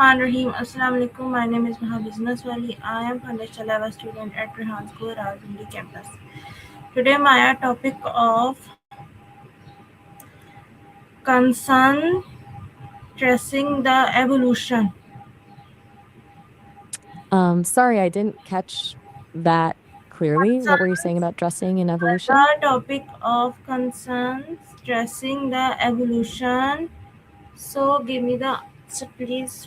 Bismillahirrahmanirrahim. Assalamu alaikum. My name is Maha Business Wali. I am financial level student at Rehan School, Rawalpindi campus. Today, my topic of concern tracing the evolution. Sorry, I didn't catch that clearly. What were you saying Concerns about dressing and evolution? the topic of concerns tracing the evolution. So, give me the answer, please.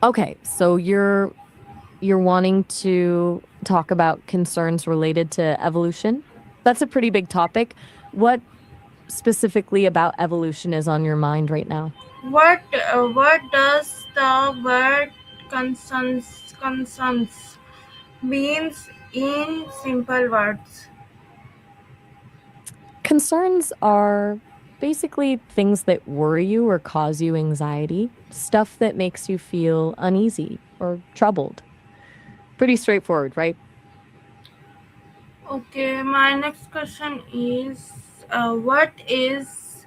Okay, so you're wanting to talk about concerns related to evolution? That's a pretty big topic. What specifically about evolution is on your mind right now? What does the word concerns means in simple words? Concerns are basically things that worry you or cause you anxiety, stuff that makes you feel uneasy or troubled. Pretty straightforward, right? Okay, my next question is what is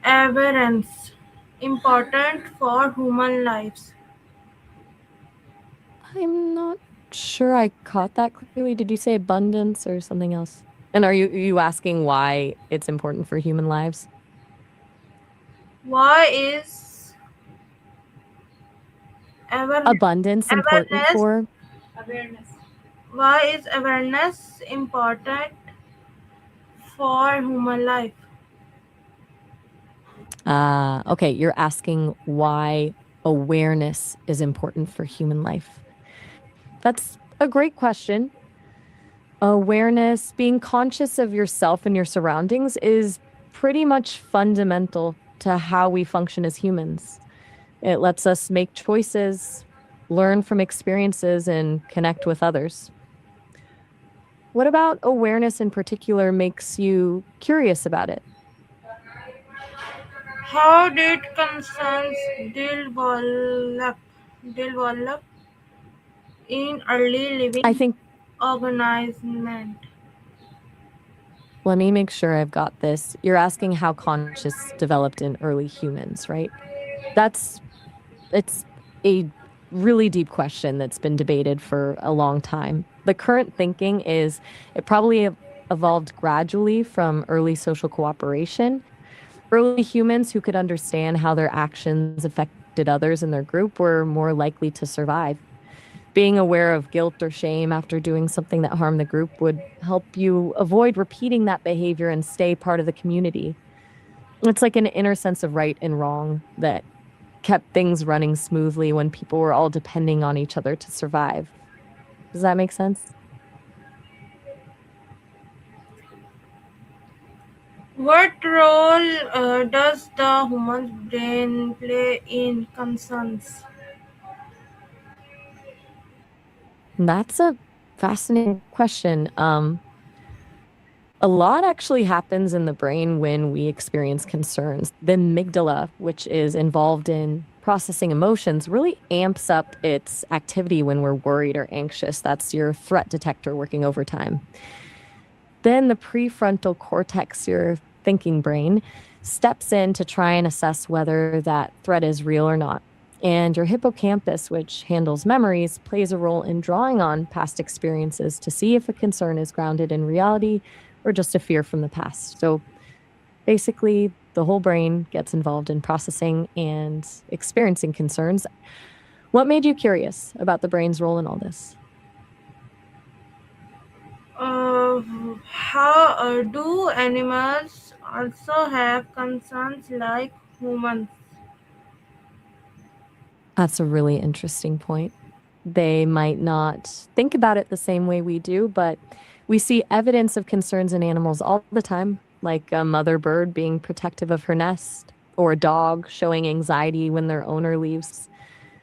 awareness important for human lives? I'm not sure I caught that clearly. Did you say abundance or something else? And are you asking why it's important for human lives? Why is awareness Abundance important awareness for? why is awareness important for human life? Okay, you're asking why awareness is important for human life. That's a great question. Awareness, being conscious of yourself and your surroundings is pretty much fundamental to how we function as humans. It lets us make choices, learn from experiences, and connect with others. What about awareness in particular makes you curious about it? How did concerns develop in early I living think, organisms? let me make sure I've got this. You're asking how conscious developed in early humans, right? That's it's a really deep question that's been debated for a long time. The current thinking is it probably evolved gradually from early social cooperation. Early humans who could understand how their actions affected others in their group were more likely to survive. Being aware of guilt or shame after doing something that harmed the group would help you avoid repeating that behavior and stay part of the community. It's like an inner sense of right and wrong that kept things running smoothly when people were all depending on each other to survive. Does that make sense? What role does the human brain play in concerns? That's a fascinating question. A lot actually happens in the brain when we experience concerns. The amygdala, which is involved in processing emotions, really amps up its activity when we're worried or anxious. That's your threat detector working overtime. Then the prefrontal cortex, your thinking brain, steps in to try and assess whether that threat is real or not. And your hippocampus, which handles memories, plays a role in drawing on past experiences to see if a concern is grounded in reality or just a fear from the past. So basically, the whole brain gets involved in processing and experiencing concerns. What made you curious about the brain's role in all this? Uh, how do animals also have concerns like humans? That's a really interesting point. They might not think about it the same way we do, but we see evidence of concerns in animals all the time, like a mother bird being protective of her nest, or a dog showing anxiety when their owner leaves.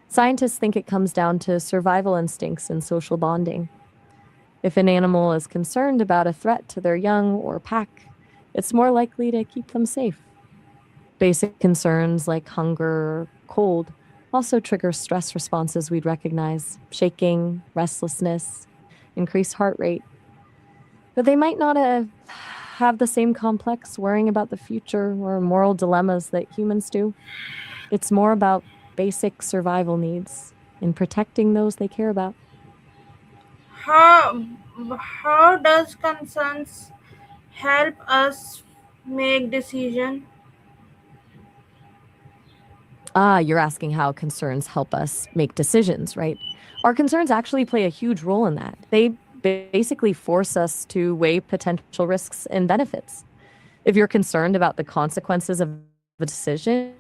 Scientists think it comes down to survival instincts and social bonding. If an animal is concerned about a threat to their young or pack, it's more likely to keep them safe. Basic concerns like hunger or cold also trigger stress responses we'd recognize: shaking, restlessness, increased heart rate. But they might not have have the same complex worrying about the future or moral dilemmas that humans do. It's more about basic survival needs and protecting those they care about. How how does concerns help us make decision? You're asking how concerns help us make decisions, right? Our concerns actually play a huge role in that. They basically force us to weigh potential risks and benefits. If you're concerned about the consequences of a decision,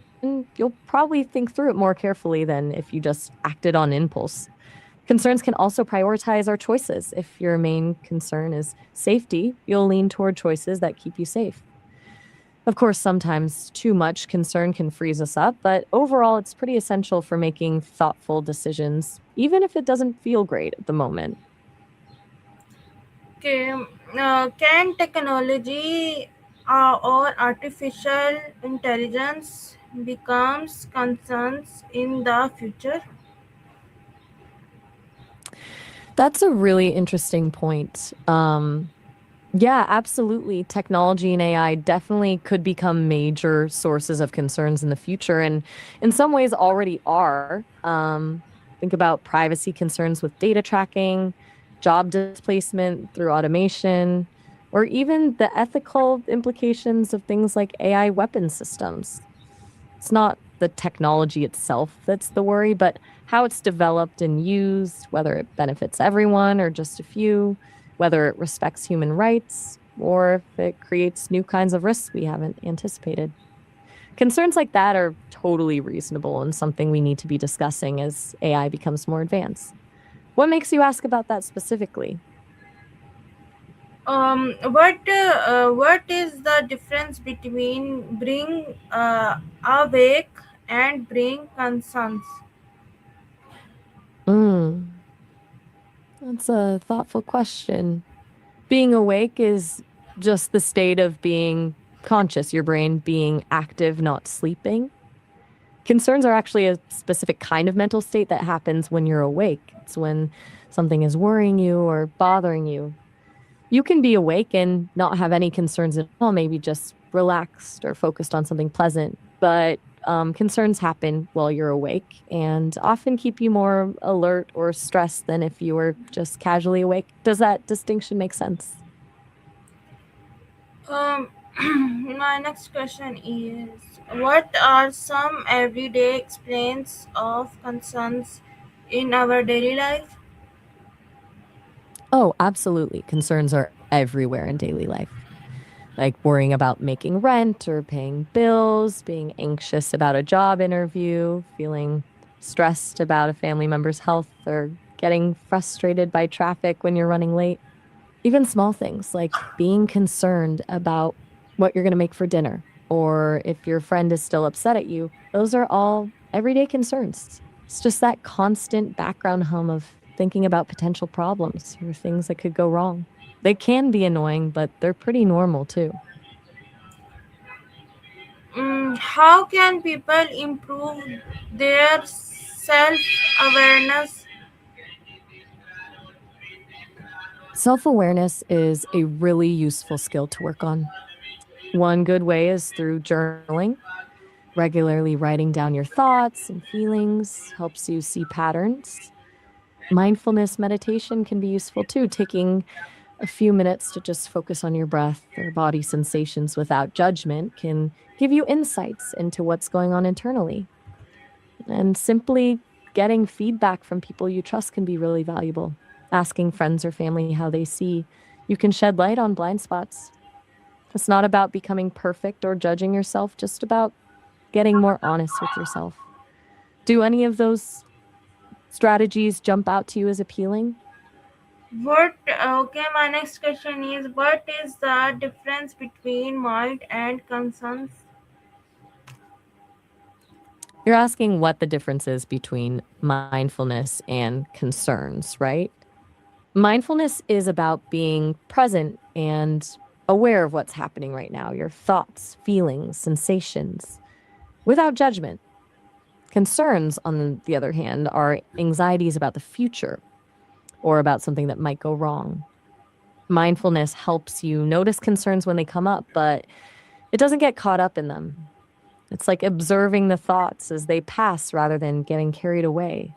you'll probably think through it more carefully than if you just acted on impulse. Concerns can also prioritize our choices. If your main concern is safety, you'll lean toward choices that keep you safe. Of course, sometimes too much concern can freeze us up, but overall, it's pretty essential for making thoughtful decisions, even if it doesn't feel great at the moment. Okay, can technology or artificial intelligence becomes concerns in the future? That's a really interesting point. Yeah, absolutely. Technology and AI definitely could become major sources of concerns in the future, and in some ways already are. Think about privacy concerns with data tracking, job displacement through automation, or even the ethical implications of things like AI weapon systems. It's not the technology itself that's the worry, but how it's developed and used, whether it benefits everyone or just a few, whether it respects human rights, or if it creates new kinds of risks we haven't anticipated. Concerns like that are totally reasonable and something we need to be discussing as AI becomes more advanced. What makes you ask about that specifically? What is the difference between being awake and being concerns? Mm, that's a thoughtful question. Being awake is just the state of being conscious, your brain being active, not sleeping. Concerns are actually a specific kind of mental state that happens when you're awake. It's when something is worrying you or bothering you. You can be awake and not have any concerns at all, maybe just relaxed or focused on something pleasant. But concerns happen while you're awake and often keep you more alert or stressed than if you were just casually awake. Does that distinction make sense? Um, my next question is, what are some everyday explains of concerns in our daily life? Oh, absolutely. Concerns are everywhere in daily life, like worrying about making rent or paying bills, being anxious about a job interview, feeling stressed about a family member's health, or getting frustrated by traffic when you're running late. Even small things like being concerned about what you're going to make for dinner or if your friend is still upset at you, those are all everyday concerns. It's just that constant background hum of thinking about potential problems or things that could go wrong. They can be annoying, but they're pretty normal too. How can people improve their self awareness? Self awareness is a really useful skill to work on. One good way is through journaling. Regularly writing down your thoughts and feelings helps you see patterns. Mindfulness meditation can be useful too, taking a few minutes to just focus on your breath or body sensations without judgment can give you insights into what's going on internally. And simply getting feedback from people you trust can be really valuable. Asking friends or family how they see you can shed light on blind spots. It's not about becoming perfect or judging yourself, just about getting more honest with yourself. Do any of those strategies jump out to you as appealing? My next question is, what is the difference between mind and concerns? You're asking what the difference is between mindfulness and concerns, right? Mindfulness is about being present and aware of what's happening right now, your thoughts, feelings, sensations, without judgment. Concerns, on the other hand, are anxieties about the future or about something that might go wrong. Mindfulness helps you notice concerns when they come up, but it doesn't get caught up in them. It's like observing the thoughts as they pass rather than getting carried away.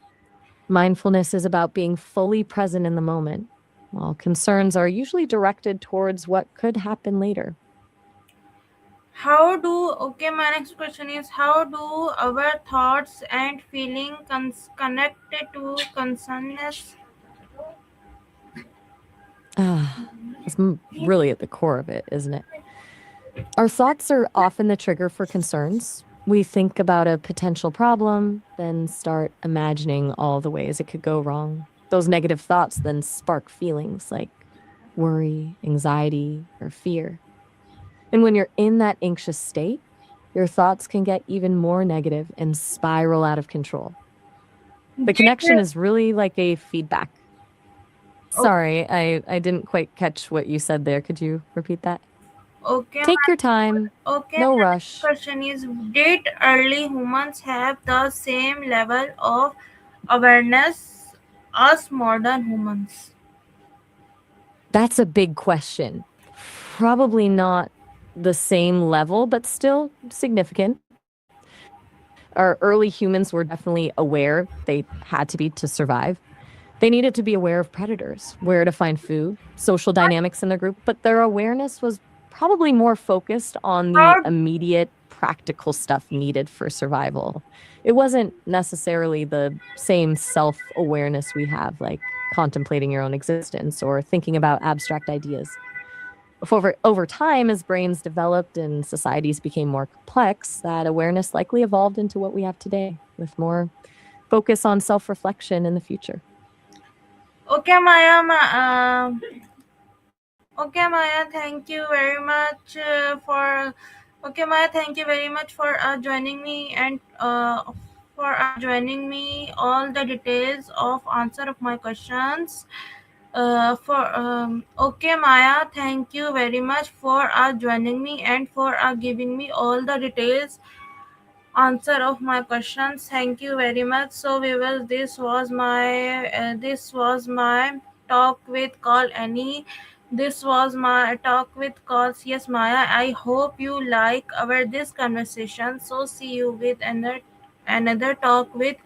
Mindfulness is about being fully present in the moment, while concerns are usually directed towards what could happen later. Okay, my next question is, how do our thoughts and feeling connected to consciousness? It's really at the core of it, isn't it? Our thoughts are often the trigger for concerns. We think about a potential problem, then start imagining all the ways it could go wrong. Those negative thoughts then spark feelings like worry, anxiety, or fear. And when you're in that anxious state, your thoughts can get even more negative and spiral out of control. The connection is really like a feedback. Sorry, I didn't quite catch what you said there. Could you repeat that? Okay, Take your time, no my next rush. question is, did early humans have the same level of awareness as modern humans? That's a big question. Probably not the same level, but still significant. Our early humans were definitely aware they had to be to survive. They needed to be aware of predators, where to find food, social dynamics in their group, but their awareness was probably more focused on the How immediate practical stuff needed for survival. It wasn't necessarily the same self awareness we have, like contemplating your own existence or thinking about abstract ideas. Over time, as brains developed and societies became more complex, that awareness likely evolved into what we have today, with more focus on self reflection in the future. Okay, Maya. Okay, Maya. Thank you very much for. Okay, Maya. Thank you very much for joining me and for joining me all the details of answer of my questions. For Okay, Maya. Thank you very much for joining me and for giving me all the details answer of my questions. Thank you very much. So viewers, this was my talk with call Annie. This was my talk with calls. Yes, Maya. I hope you like our this conversation. So see you with another talk with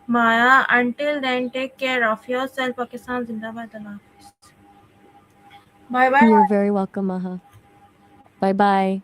Maya. Until then, take care of yourself. Pakistan Zindabad. Allah Hafiz. Bye bye. You're very welcome, Maha. Bye bye.